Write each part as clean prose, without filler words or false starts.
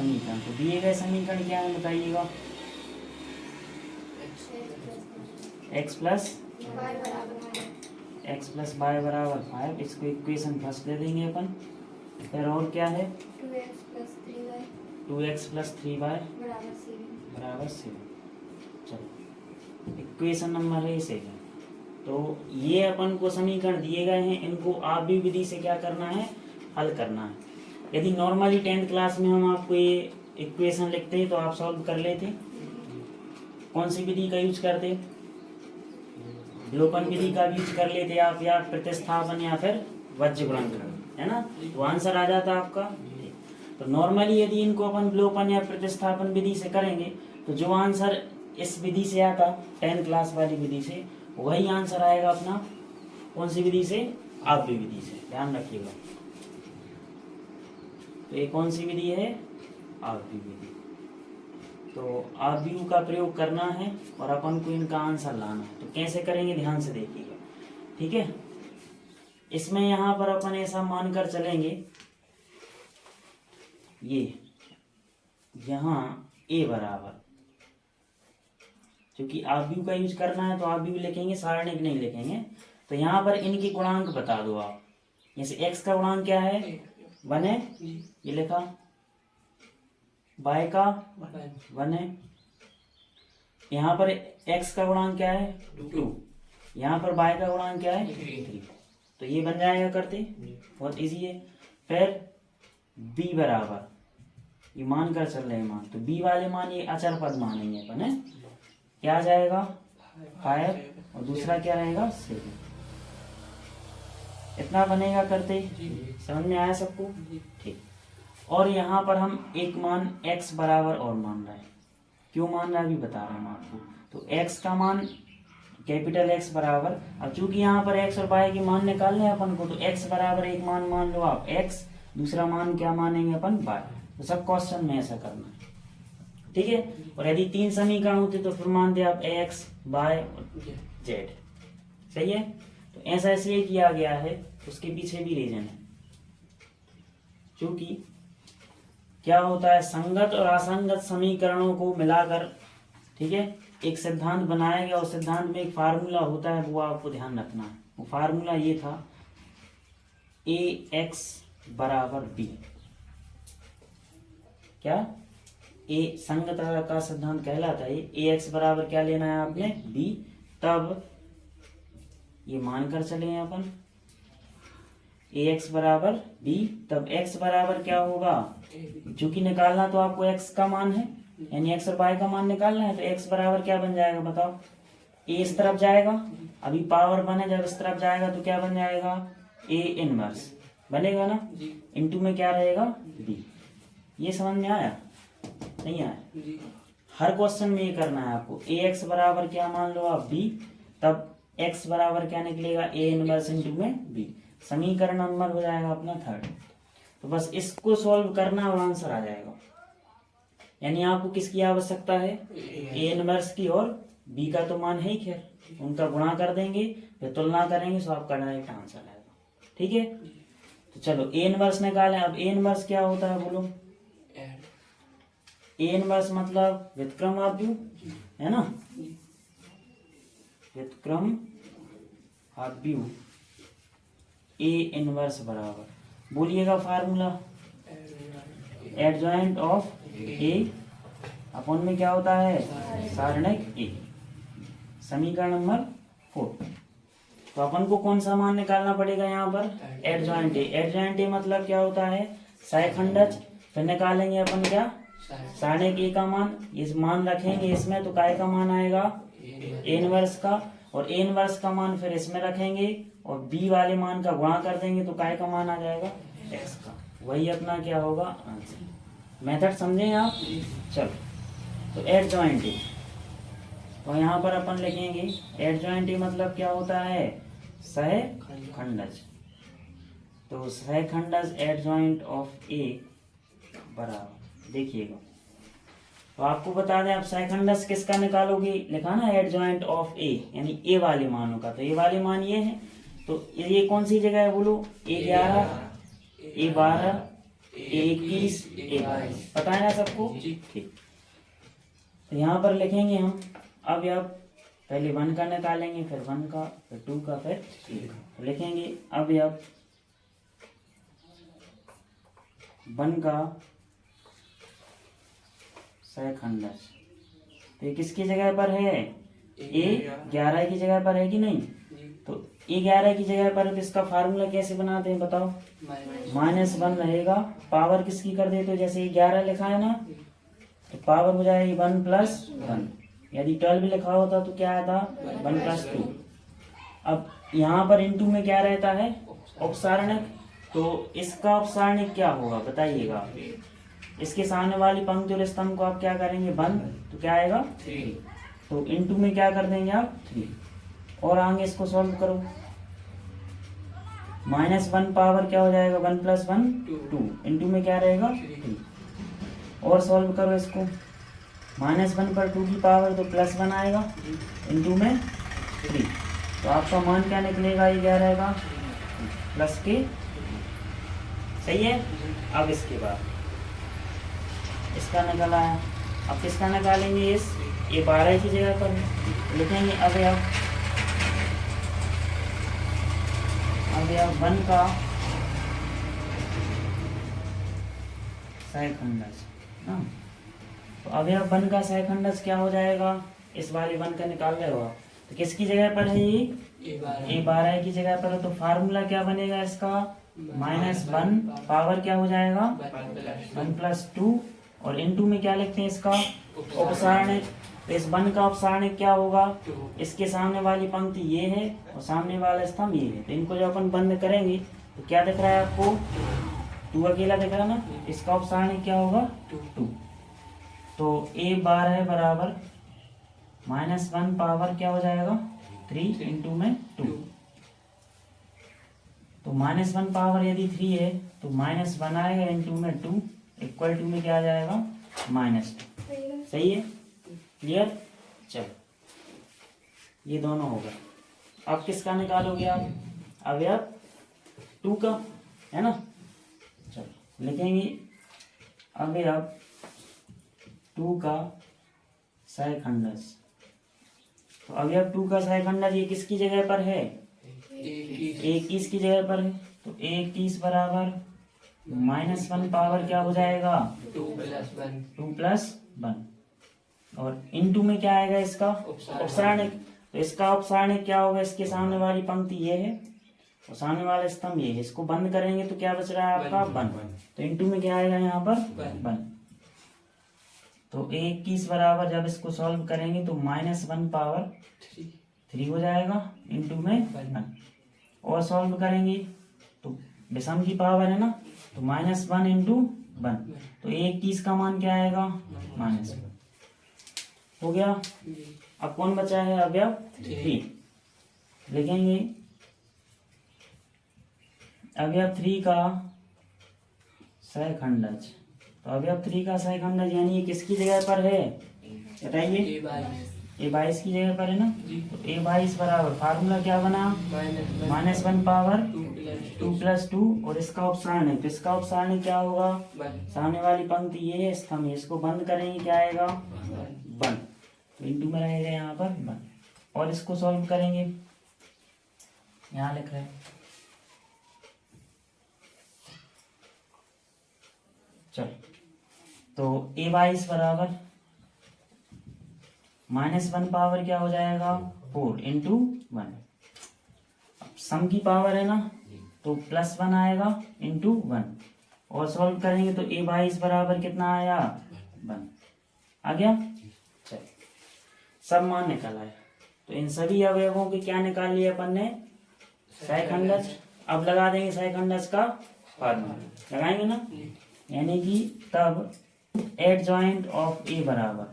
समीकरण। तो दिए गए समीकरण क्या है बताइएगा? x प्लस वाई बराबर 5, इसको इक्वेशन फर्स्ट दे देंगे अपन। फिर और क्या है? 2x प्लस 3y बराबर 7। चलो इक्वेशन नंबर है इसे। तो ये अपन को समीकरण दिए गए हैं, इनको आप भी विधि से क्या करना है? हल करना है। यदि नॉर्मली 10th क्लास में हम आपको ये इक्वेशन लिखते हैं तो आप सॉल्व कर लेते। कौन सी विधि का यूज करते? विलोपन विधि का यूज कर लेते आप, या प्रतिस्थापन, या फिर वज्र गुणनखंड, है ना? तो आंसर आ जाता आपका। तो नॉर्मली यदि इनको अपन विलोपन या प्रतिस्थापन विधि से करेंगे तो जो आंसर इस विधि से आता 10th क्लास वाली विधि से, वही आंसर आएगा अपना कौन सी विधि से? आव्यूह विधि से। ध्यान रखिएगा। तो ये कौन सी विधि है? आव्यूह विधि। तो आव्यूह का प्रयोग करना है और अपन को इनका आंसर लाना है। तो कैसे करेंगे ध्यान से देखिएगा, ठीक है? इसमें यहाँ पर अपन ऐसा मानकर चलेंगे, ये यहाँ a बराबर, क्योंकि आव्यूह का यूज करना है तो आव्यूह लिखेंगे, सारणिक नहीं लिखेंगे। तो यहाँ पर इनके गुणांक बता दो आप। जैसे x का गुणांक क्या है? 1 है, ये लिखा। y का 1 है। यहाँ पर x का गुणांक क्या है? 2। यहाँ पर y का गुणांक क्या है? 3। तो ये बन जाएगा करते, बहुत इजी है। फिर b बराबर, ये मान कर चल रहे हैं मान, तो b वाले मान ये अचर पद मानेंगे अपन, है? क्या आ जाएगा? 5 और दूसरा क्या रहेगा? 7। इतना बनेगा करते, समझ में आया सबको? ठीक। और यहाँ पर हम एक मान x बराबर और मान रहे हैं। क्यों मान रहा है अभी बता रहे हैं आपको। तो x का मान कैपिटल X बराबर, अब चूंकि यहाँ पर x और y के मान निकालने हैं अपन को, तो x बराबर एक मान लो आप x, दूसरा मान क्या मानेंगे अपन? y। तो सब क्वेश्चन में ऐसा करना है, ठीक है? और यदि 3 समीकरण होते तो फिर मानते आप x, y और z। सही है? तो ऐसा इसलिए किया गया है, उसके पीछे भी रीजन है। क्योंकि क्या होता है, संगत और असंगत समीकरणों को मिलाकर, ठीक है, एक सिद्धांत बनाया गया। उस सिद्धांत में एक फार्मूला होता है, वो आपको ध्यान रखना है। वो फार्मूला ये था, ax बराबर b। क्या? ए संगतता का सिद्धांत कहलाता है। ax बराबर क्या लेना है आपने? b। तब ये मानकर चले हैं अपन ax बराबर b, तब x बराबर क्या होगा? चूंकि निकालना तो आपको x का मान है, यानी x और y का मान निकालना है, तो x बराबर क्या बन जाएगा बताओ? a इस तरफ जाएगा, अभी पावर 1 है, जब इस तरफ जाएगा तो क्या बन जाएगा? a इनवर्स बनेगा ना, इनटू में क्या रहेगा? b। ये समझ में आया? नहीं आया? हर क्वेश्चन में ये करना है आपको। ax बराबर क्या मान लो आप? b, तब x बराबर क्या निकलेगा? a इनवर्स इनटू में b। समीकरण नंबर हो जाएगा अपना 3rd। तो बस इसको सॉल्व करना और आंसर आ जाएगा। यानी आपको किसकी आवश्यकता है? a इनवर्स की, और b का तो मान है ही, खैर उनका गुणा कर देंगे, फिर तुलना करेंगे, तो आपका डायरेक्ट आंसर आएगा, ठीक है? तो चलो a इनवर्स निकालें। अब a इनवर्स क्या होता है बोलो? a इनवर्स मतलब व्युत्क्रम आव्यूह, है ना? व्युत्क्रम आव्यूह a इनवर्स बराबर, बोलिएगा formula, adjoint of a upon में क्या होता है? सारणिक a। समीकरण नंबर 4। तो अपन को कौन सा मान निकालना पड़ेगा यहाँ पर? Adjoint a। एडजॉइंट a मतलब क्या होता है? सहखंडज। फिर निकालेंगे अपन क्या? सारणिक a का मान। इस मान रखेंगे इसमें, तो काय का मान आएगा? a इनवर्स का, और a इनवर्स का मान फिर इसमें रखेंगे, और b वाले मान का गुणा कर देंगे, तो काय का मान आ जाएगा? x का। वही अपना क्या होगा? आंसर। मेथड समझे आप? चलो, तो एडजॉइंट a, तो यहाँ पर अपन लिखेंगे एडजॉइंट a मतलब क्या होता है? सहखंडज। तो सहखंडज एडजॉइंट ऑफ a बराबर, देखिएगा, तो आपको बता दें, आप सहखंडज किसका निकालोगे? लिखा ना एडजॉइंट ऑफ a, यानी a वाले मानों का। तो a वाले मान ये है, तो ये कौन सी जगह है बोलो? a11, a12, A21 A22 पता है ना सबको? ठीक। तो यहाँ पर लिखेंगे हम, अब आप पहले 1 का निकालेंगे, फिर 1 का, फिर 2 का, फिर 3 का। तो लिखेंगे अब आप 1 का सहखंडज, तो ये किसकी जगह पर है? A11 की जगह पर है कि नहीं? तो A11 की जगह पर, तो इसका फार्मूला कैसे बनाते हैं बताओ? -1 रहेगा, पावर किसकी कर देते हो? जैसे 11 लिखा है ना, तो पावर हो जाएगी 1 + 1। यदि 12 लिखा होता तो क्या आता? 1 + 2। अब यहाँ पर इनटू में क्या रहता है? उपसारणक। तो इसका उपसारणक क्या होगा बताइएगा? इसके सामने वाली पंक्ति और स्तंभ को आप क्या करेंगे? बंद, तो क्या आएगा? 3। तो इनटू में क्या कर देंगे आप? 3। और आगे इसको सॉल्व करो। -1 पावर क्या हो जाएगा? 1 + 1 2, इनटू में क्या रहेगा? 3। और सॉल्व करो इसको। -1 पर 2 की पावर तो +1 आएगा, इनटू में 3। तो आपका मान क्या निकलेगा? 11 का प्लस के। सही है। अब इसके बाद इसका निकला है, अब किसका निकालेंगे? इस A12 की जगह पर लिखेंगे अब आप 1 का सहखंडज ना। तो अब आप 1 का सहखंडज क्या हो जाएगा? इस वाले 1 का निकाल रहे हो आप, तो किसकी जगह पर है ये? A12 की जगह पर। तो फार्मूला क्या बनेगा इसका? -1 पावर क्या हो जाएगा? 1 + 2, और इनटू में क्या लिखते हैं इसका? उपसारणक। तो इस 1 का उपसारणक क्या होगा? इसके सामने वाली पंक्ति ये है और सामने वाला स्तंभ ये है, तो इनको जब अपन बंद करेंगे तो क्या दिख रहा है आपको? 2 अकेला दिख रहा है ना। इसका उपसारणक क्या होगा? 2। तो A12 बराबर -1 पावर क्या हो जाएगा? 3 इनटू में 2। तो -1 पावर यदि 3 है तो -1 आएगा, इनटू में 2 इक्वल टू में क्या आ जाएगा? -2। सही है। क्लियर? चलो ये दोनों होगा। अब किसका निकालोगे आप? अब आप 2 का, है ना। चलो लिखेंगे अब आप 2 का सहखंडज। तो अब आप 2 का सहखंडज ये किसकी जगह पर है? A21 की जगह पर है। तो A21 बराबर -1 पावर क्या हो जाएगा? 2 + 1, और इनटू में क्या आएगा इसका? उपसारणक। तो इसका उपसारणक क्या होगा? इसके सामने वाली पंक्ति ये है और सामने वाला स्तंभ ये है, इसको बंद करेंगे तो क्या बच रहा है आपका? 1। तो इनटू में क्या आएगा यहाँ पर? 1। तो A21 बराबर जब इसको सॉल्व करेंगे तो -1 पावर 3 हो जाएगा, इनटू में 1। और सॉल्व करेंगे तो विषम की पावर है ना, तो -1 × 1। तो A21 का मान क्या आएगा? -1। हो गया। अब कौन बचा है? अब 3 लिखेंगे। अब 3 का सहखंडज। तो अब 3 का सहखंडज यानी ये किसकी जगह पर है बताइए? A22 की जगह पर है ना। तो A22 बराबर फार्मूला क्या बना? -1 पावर 2 + 2, और इसका उपसारणक। तो इसका उपसारणक क्या होगा? सामने वाली पंक्ति ये है, स्तंभ है, इसको बंद करेंगे क्या आएगा? 1। तो इनटू में रहेगा यहाँ पर 1। और इसको सॉल्व करेंगे, यहाँ लिख रहे हैं। चलो तो A22 बराबर -1 पावर क्या हो जाएगा? 4 × 1। अब सम की पावर है ना, तो +1 आएगा इनटू 1। और सॉल्व करेंगे तो A22 बराबर कितना आया? 1 आ गया। चल सब मान निकल आया। तो इन सभी अवयवों के क्या निकाल लिए अपन ने? सहखंडज। अब लगा देंगे सहखंडज का फार्मूला, लगाएंगे ना। यानी कि तब एडजॉइंट ऑफ A बराबर,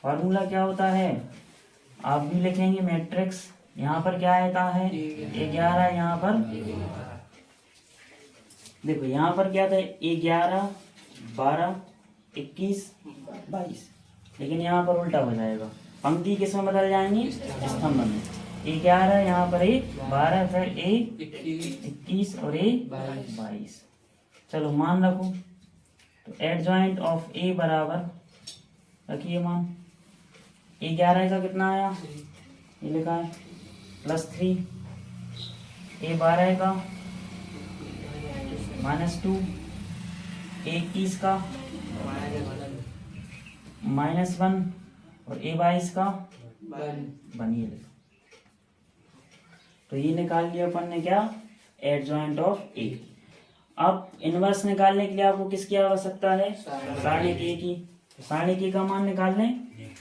फार्मूला क्या होता है? आप भी लिखेंगे मैट्रिक्स। यहाँ पर क्या आता है? 11, यहाँ पर देखो यहाँ पर क्या था? 11 12 21 22, लेकिन यहाँ पर उल्टा हो जाएगा, पंक्ति किसमें बदल जाएंगी? स्तंभ में। 11 यहाँ पर A 12, फिर A 21 और A 22। चलो मान रखो, तो एडजॉइंट ऑफ ए बराबर, रखिए मान, ए 11 का कितना आया, ये लिखा है +3, ए 12 का -2, ए 21 का -1 और ए 22 का 1, ये लिखा। तो ये निकाल लिया अपन ने क्या, एडजॉइंट ऑफ ए। अब इनवर्स निकालने के लिए आपको किसकी आवश्यकता है, सारणिक ए की। तो सारणिक ए का मान निकाल लें।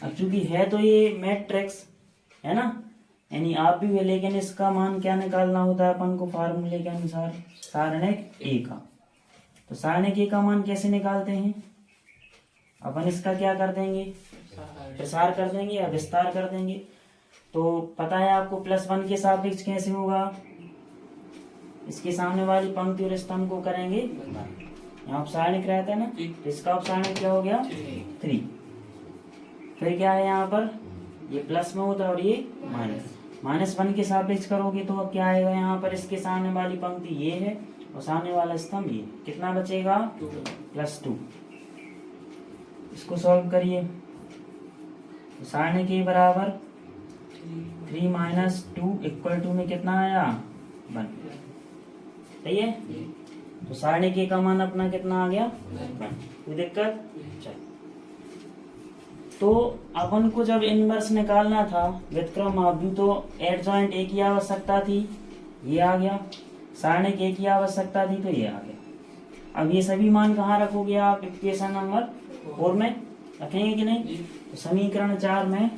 अब चूंकि है तो ये मैट्रिक्स है ना, यानी आप भी है, लेकिन इसका मान क्या निकालना होता है अपन को, फार्मूले के अनुसार सारणिक ए का। तो सारणिक ए का मान कैसे निकालते हैं, अपन इसका क्या कर देंगे, प्रसार कर देंगे या विस्तार कर देंगे। तो पता है आपको +1 के सापेक्ष कैसे होगा, इसके सामने वाली पंक्ति और स्तंभ को करेंगे, यहाँ सारणिक रहता है ना, तो इसका सारणिक क्या हो गया 3। फिर क्या है यहाँ पर, ये प्लस में होता है और ये -1 के सापेक्ष करोगे तो अब क्या आएगा यहाँ पर, इसके सामने वाली पंक्ति ये है और सामने वाला स्तंभ ये, कितना बचेगा +2। इसको सॉल्व करिए, तो सारणिक ए बराबर 3 - 2 = में कितना आया 1, सही है। तो सारणिक ए का मान अपना कितना आ गया 1, कोई दिक्कत। चल, तो अपन को जब इनवर्स निकालना था व्युत्क्रम मापदूत, तो एडजॉइंट ए की आवश्यकता थी, ये आ गया, सारणिक ए की आवश्यकता थी, तो ये आ गया। अब ये सभी मान कहाँ रखोगे आप, इक्वेशन नंबर 4 में रखेंगे कि नहीं। तो समीकरण 4 में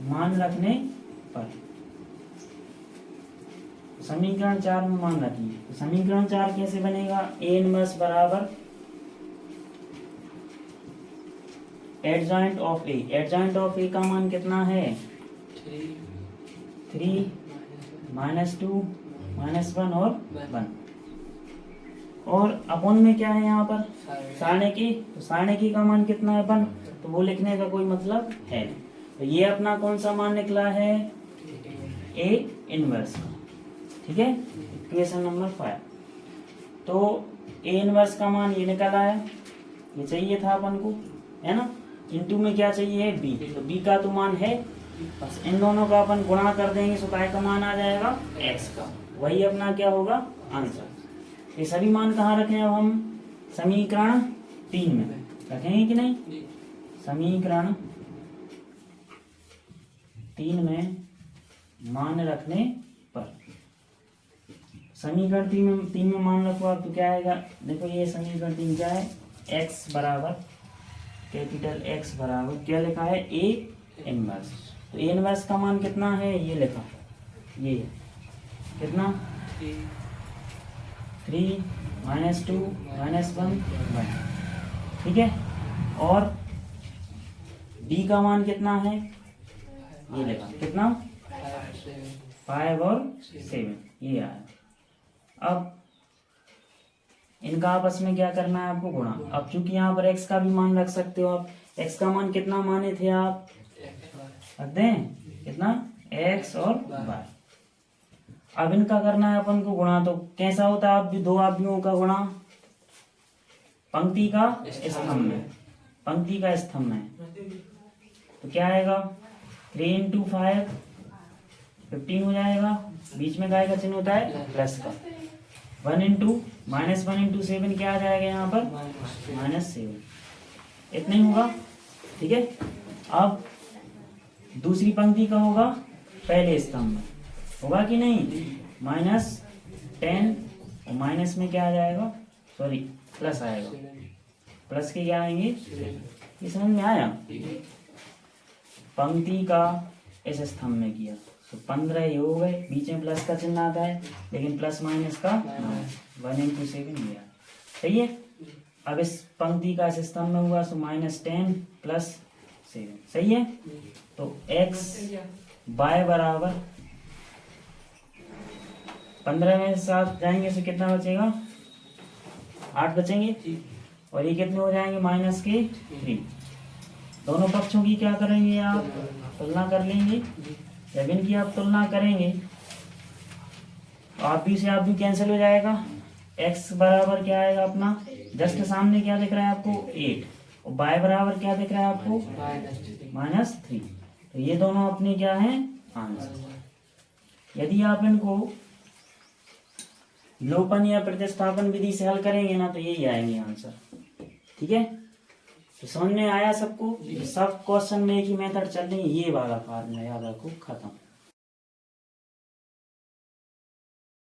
मान रखने पर, समीकरण 4 में मान रखिए। तो समीकरण 4 कैसे बनेगा, ए इनवर्स बराबर adjoint of A. Adjoint of A का मान कितना है 3 -2 -1 और 1, और अपन में क्या है यहाँ पर सारणिक ए। तो सारणिक ए का मान कितना है 1, तो वो लिखने का कोई मतलब है नहीं। तो ये अपना कौन सा मान निकला है, ए इनवर्स का, ठीक है, इक्वेशन नंबर 5। तो ए इनवर्स का मान ये निकल आया, ये चाहिए था अपन को, है ना। इनटू में क्या चाहिए बी, तो बी का तो मान है, बस इन दोनों का अपन गुणा कर देंगे, सो काय का मान आ जाएगा एक्स का, वही अपना क्या होगा आंसर। ये सभी मान कहाँ रखें अब हम, समीकरण 3 में रखेंगे कि नहीं। समीकरण 3 में मान रखने पर, समीकरण 3 में मान रखो आप, तो क्या आएगा, देखो ये समीकरण 3 क्या है, x बराबर कैपिटल X बराबर क्या लिखा है ए इनवर्स। तो ए इनवर्स का मान कितना है, ये लिखा, ये कितना 3 -2 -1 1, ठीक है। और b का मान कितना है, ये लिखा, कितना 5 और 7, ये आया। अब इनका आपस में क्या करना है आपको गुणा। अब चूंकि यहाँ पर x का भी मान रख सकते हो आप, x का मान कितना माने थे आप, रख दें कितना x और y। अब इनका करना है अपन को गुणा, तो कैसा होता है, आप भी दो आव्यूहों का गुणा पंक्ति का स्तंभ में, पंक्ति का स्तंभ में, तो क्या आएगा 3 × 5 15 हो जाएगा, बीच में काय का चिन्ह होता है प्लस का, 1 × 7 क्या आ जाएगा यहाँ पर -7, इतना ही होगा, ठीक है। अब दूसरी पंक्ति का होगा पहले स्तंभ में, होगा कि नहीं, -10 और माइनस में क्या आ जाएगा, सॉरी प्लस आएगा, प्लस के क्या आएंगे, ये समझ में आया। पंक्ति का इस स्तंभ में किया तो 15 ये हो गए, बीच में प्लस का चिन्ह आता है, लेकिन प्लस माइनस का 1 × 7 दिया, सही है। अब इस पंक्ति का इस स्तंभ में हुआ, सो -10 + 7, सही है। तो x y बराबर 15 में 7 जाएंगे तो कितना बचेगा, 8 बचेंगे, और ये कितने हो जाएंगे -3। दोनों पक्षों की क्या करेंगे आप, तुलना कर लेंगे। जब इनकी आप तुलना करेंगे तो आप भी से आप भी कैंसिल हो जाएगा। x बराबर क्या आएगा अपना, जस्ट सामने क्या दिख रहा है आपको 8, और y बराबर क्या दिख रहा है आपको -3। तो ये दोनों अपने क्या हैं आंसर। यदि आप इनको लोपन या प्रतिस्थापन विधि से हल करेंगे ना तो यही आएंगे आंसर। ठीक है, तो समझ में आया सबको। सब क्वेश्चन में एक ही मेथड चल रही है, ये वाला फार्मूला याद रखो, खत्म।